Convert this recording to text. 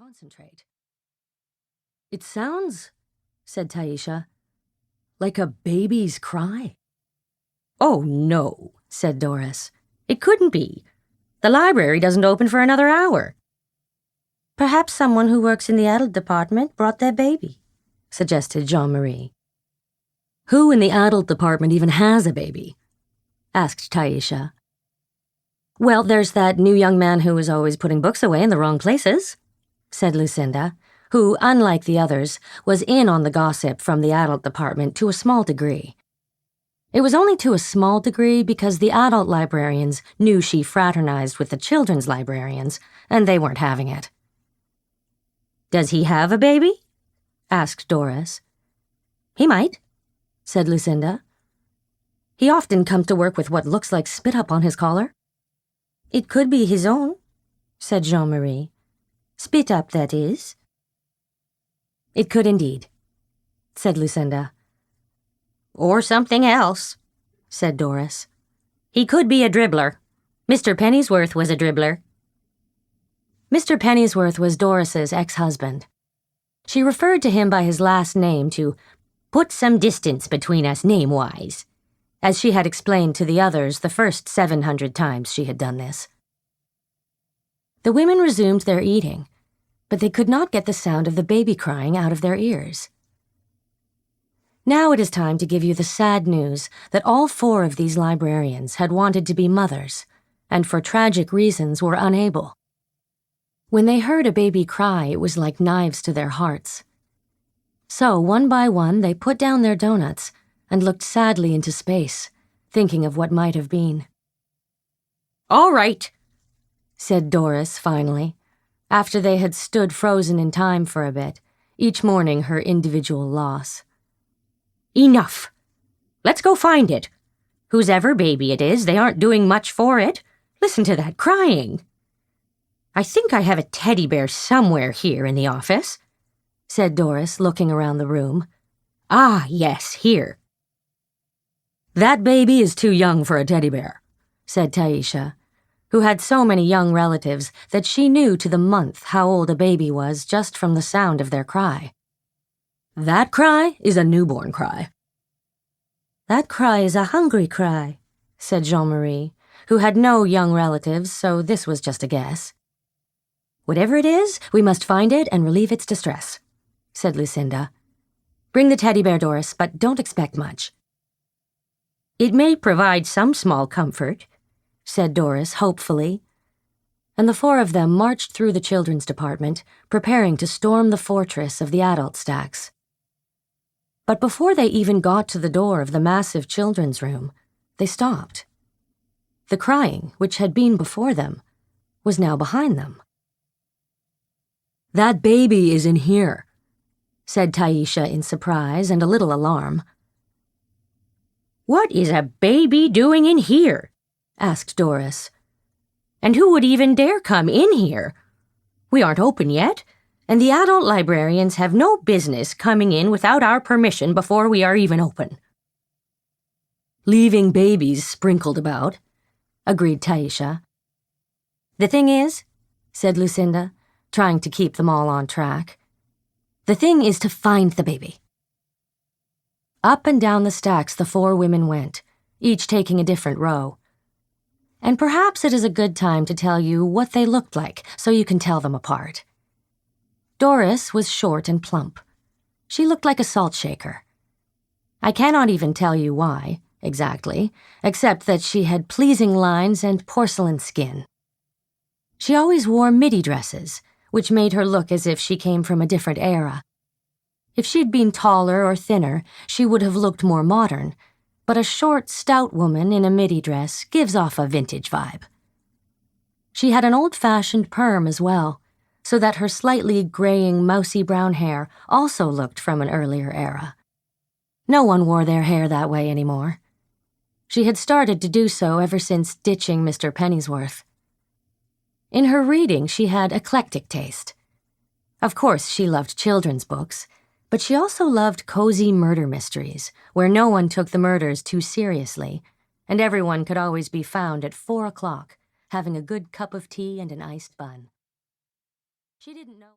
concentrate. "It sounds," said Taisha, "like a baby's cry." "Oh, no," said Doris. "It couldn't be. The library doesn't open for another hour." "Perhaps someone who works in the adult department brought their baby," suggested Jean-Marie. "Who in the adult department even has a baby?" asked Taisha. "Well, there's that new young man who is always putting books away in the wrong places," said Lucinda, who, unlike the others, was in on the gossip from the adult department to a small degree. It was only to a small degree because the adult librarians knew she fraternized with the children's librarians, and they weren't having it. "Does he have a baby?" asked Doris. "He might," said Lucinda. "He often comes to work with what looks like spit up on his collar." "It could be his own," said Jean-Marie. "Spit up, that is." "It could indeed," said Lucinda. "Or something else," said Doris. "He could be a dribbler. Mr. Pennyworth was a dribbler." Mr. Pennyworth was Doris's ex-husband. She referred to him by his last name to put some distance between us name-wise, as she had explained to the others the first 700 times she had done this. The women resumed their eating, but they could not get the sound of the baby crying out of their ears. Now it is time to give you the sad news that all 4 of these librarians had wanted to be mothers, and for tragic reasons were unable. When they heard a baby cry, it was like knives to their hearts. So, one by one, they put down their donuts and looked sadly into space, thinking of what might have been. "All right," said Doris finally, after they had stood frozen in time for a bit, each mourning her individual loss. "Enough. Let's go find it. Whose ever baby it is, they aren't doing much for it. Listen to that crying. I think I have a teddy bear somewhere here in the office," said Doris, looking around the room. "Ah, yes, here." "That baby is too young for a teddy bear," said Taisha, who had so many young relatives that she knew to the month how old a baby was just from the sound of their cry. "That cry is a newborn cry." "That cry is a hungry cry," said Jean-Marie, who had no young relatives, so this was just a guess. "Whatever it is, we must find it and relieve its distress," said Lucinda. "Bring the teddy bear, Doris, but don't expect much." "It may provide some small comfort," said Doris hopefully, and the 4 of them marched through the children's department, preparing to storm the fortress of the adult stacks. But before they even got to the door of the massive children's room, they stopped. The crying, which had been before them, was now behind them. "That baby is in here," said Taisha in surprise and a little alarm. "What is a baby doing in here?" asked Doris. "And who would even dare come in here? We aren't open yet, and the adult librarians have no business coming in without our permission before we are even open." "Leaving babies sprinkled about," agreed Taisha. "The thing is," said Lucinda, trying to keep them all on track, "the thing is to find the baby." Up and down the stacks the 4 women went, each taking a different row. And perhaps it is a good time to tell you what they looked like so you can tell them apart. Doris was short and plump. She looked like a salt shaker. I cannot even tell you why, exactly, except that she had pleasing lines and porcelain skin. She always wore midi dresses, which made her look as if she came from a different era. If she'd been taller or thinner, she would have looked more modern, but a short, stout woman in a midi dress gives off a vintage vibe. She had an old-fashioned perm as well, so that her slightly graying, mousy brown hair also looked from an earlier era. No one wore their hair that way anymore. She had started to do so ever since ditching Mr. Pennyworth. In her reading, she had eclectic taste. Of course, she loved children's books, but she also loved cozy murder mysteries, where no one took the murders too seriously, and everyone could always be found at 4 o'clock, having a good cup of tea and an iced bun. She didn't know.